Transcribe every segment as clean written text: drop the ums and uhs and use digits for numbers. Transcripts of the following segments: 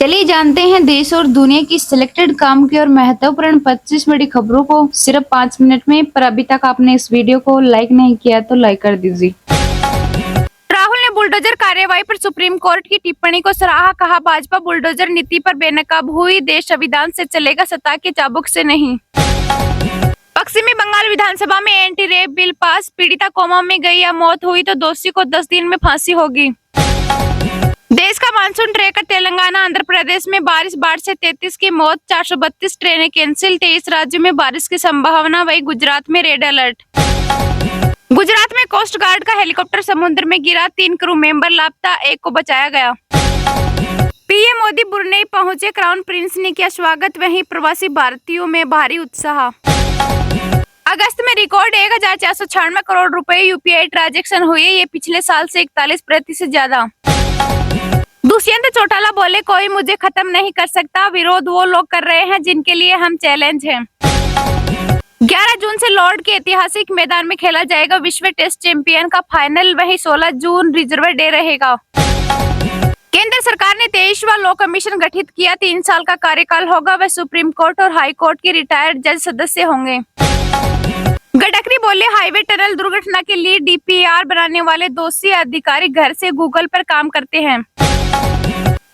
चलिए जानते हैं देश और दुनिया की सिलेक्टेड काम की और महत्वपूर्ण 25 बड़ी खबरों को सिर्फ 5 मिनट में। पर अभी तक आपने इस वीडियो को लाइक नहीं किया तो लाइक कर दीजिए। राहुल ने बुलडोजर कार्यवाही पर सुप्रीम कोर्ट की टिप्पणी को सराहा। कहा, भाजपा बुलडोजर नीति पर बेनकाब हुई, देश संविधान से चलेगा, सत्ता के चाबुक से नहीं। पश्चिमी बंगाल विधानसभा में एंटी रेप बिल पास, पीड़िता कोमा में गई या मौत हुई तो दोषी को 10 दिन में फांसी होगी। देश का मानसून ट्रेकर तेलंगाना आंध्र प्रदेश में बारिश, बाढ़ से 33 की मौत, 432 ट्रेनें कैंसिल, 23 राज्यों में बारिश की संभावना। वही गुजरात में रेड अलर्ट। गुजरात में कोस्ट गार्ड का हेलीकॉप्टर समुद्र में गिरा, 3 क्रू मेंबर लापता, 1 को बचाया गया। पीएम मोदी ब्रुनेई पहुंचे, क्राउन प्रिंस ने किया स्वागत, वहीं प्रवासी भारतीयों में भारी उत्साह। अगस्त में रिकॉर्ड 1496 करोड़ रुपए यूपीआई ट्रांजैक्शन हुए, ये पिछले साल से 41% ज्यादा। दुष्यंत चौटाला बोले, कोई मुझे खत्म नहीं कर सकता, विरोध वो लोग कर रहे हैं जिनके लिए हम चैलेंज हैं। 11 जून से लॉर्ड के ऐतिहासिक मैदान में खेला जाएगा विश्व टेस्ट चैंपियन का फाइनल, वहीं 16 जून रिजर्व डे रहेगा। केंद्र सरकार ने 23वां लॉ कमीशन गठित किया, 3 साल का कार्यकाल होगा, वह सुप्रीम कोर्ट और हाई कोर्ट के रिटायर्ड जज सदस्य होंगे। गडकरी बोले, हाईवे टनल दुर्घटना के लिए डीपीआर बनाने वाले दोषी अधिकारी घर से गूगल पर काम करते हैं।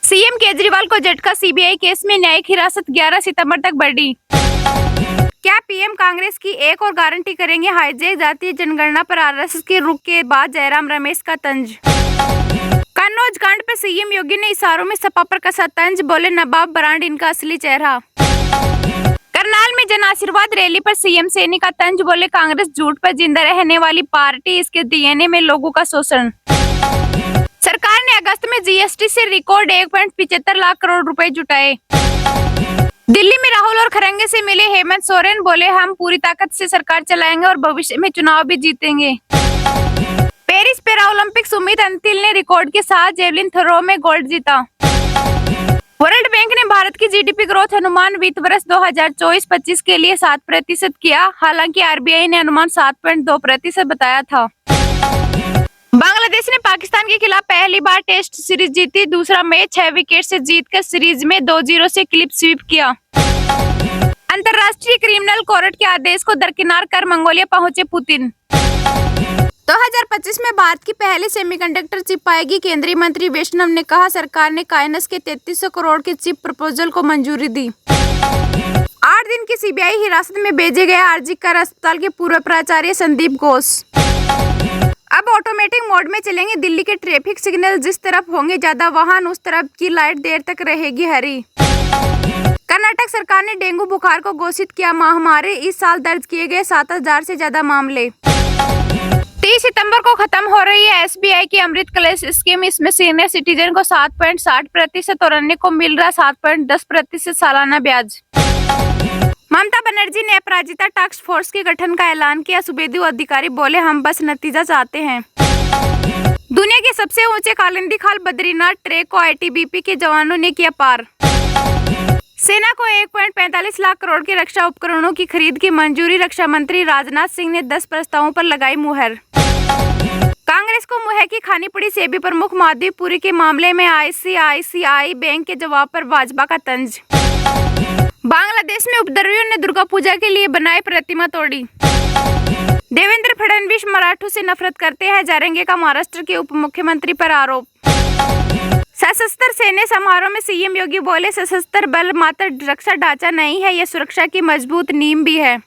सीएम केजरीवाल को झटका, सीबीआई केस में न्यायिक हिरासत 11 सितंबर तक बढ़ी। क्या पीएम कांग्रेस की एक और गारंटी करेंगे हाईजैक, जातीय जनगणना पर आरएसएस के रुख के बाद जयराम रमेश का तंज। कन्नौज कांड पर सीएम योगी ने इशारों में सपा पर कसा तंज, बोले नवाब ब्रांड इनका असली चेहरा। करनाल में जन आशीर्वाद रैली पर सीएम सैनी का तंज, बोले कांग्रेस झूठ पर जिंदा रहने वाली पार्टी, इसके डीएनए में लोगों का शोषण। सरकार ने अगस्त में जीएसटी से रिकॉर्ड 1.75 लाख करोड़ रुपए जुटाए। दिल्ली में राहुल और खरंगे से मिले हेमंत सोरेन, बोले हम पूरी ताकत से सरकार चलाएंगे और भविष्य में चुनाव भी जीतेंगे। Paris para Olympic Sumit Antil ने रिकॉर्ड के साथ जेवलिन थ्रो में गोल्ड जीता। वर्ल्ड बैंक ने भारत की जीडीपी ग्रोथ अनुमान वित्त वर्ष 2024-25 के लिए 7% किया, हालांकि आरबीआई ने अनुमान 7.2% बताया था। बांग्लादेश ने पाकिस्तान के खिलाफ पहली बार टेस्ट सीरीज जीती, दूसरा मैच 6 विकेट से जीतकर सीरीज में 2-0 से क्लीन स्वीप किया। अंतर्राष्ट्रीय क्रिमिनल कोर्ट के आदेश को दरकिनार कर मंगोलिया पहुंचे पुतिन। 2025 में भारत की पहली सेमीकंडक्टर चिप आएगी, केंद्रीय मंत्री वैष्णव ने कहा, सरकार ने काइनस के 3300 करोड़ के चिप प्रपोजल को मंजूरी दी। 8 दिन की सीबीआई हिरासत में भेजे गए आरजी कर अस्पताल के पूर्व प्राचार्य संदीप घोष। अब ऑटोमेटिक मोड में चलेंगे दिल्ली के ट्रैफिक सिग्नल, जिस तरफ होंगे ज्यादा वाहन उस तरफ की लाइट देर तक रहेगी हरी। कर्नाटक सरकार ने डेंगू बुखार को घोषित किया महामारी, इस साल दर्ज किए गए 7000 से ज्यादा मामले। 30 सितंबर को खत्म हो रही है एसबीआई की अमृत कलश स्कीम, इसमें सीनियर सिटीजन को 7.60% और अन्य को मिल रहा 7.10% सालाना ब्याज। ममता बनर्जी ने अपराजिता टास्क फोर्स के गठन का ऐलान किया, सुबेदु अधिकारी बोले, हम बस नतीजा चाहते हैं। दुनिया के सबसे ऊंचे कालिंदी खाल बद्रीनाथ ट्रैक को आईटीबीपी के जवानों ने किया पार। सेना को 1.45 लाख करोड़ के रक्षा उपकरणों की खरीद की मंजूरी, रक्षा मंत्री राजनाथ सिंह ने 10 प्रस्तावों पर लगाई मुहर। कांग्रेस को मुंह की खानी पड़ी सेबी प्रमुख माधवीपुरी के मामले में आईसीआईसीआई बैंक के जवाब पर भाजपा का तंज। बांग्लादेश में उपद्रवियों ने दुर्गा पूजा के लिए बनाई प्रतिमा तोड़ी। देवेंद्र फडणवीस मराठों से नफरत करते हैं, जारेंगे का महाराष्ट्र के उप मुख्यमंत्री पर आरोप। सशस्त्र सेना समारोह में सीएम योगी बोले, सशस्त्र बल मात्र रक्षा ढांचा नहीं है, यह सुरक्षा की मजबूत नींव भी है।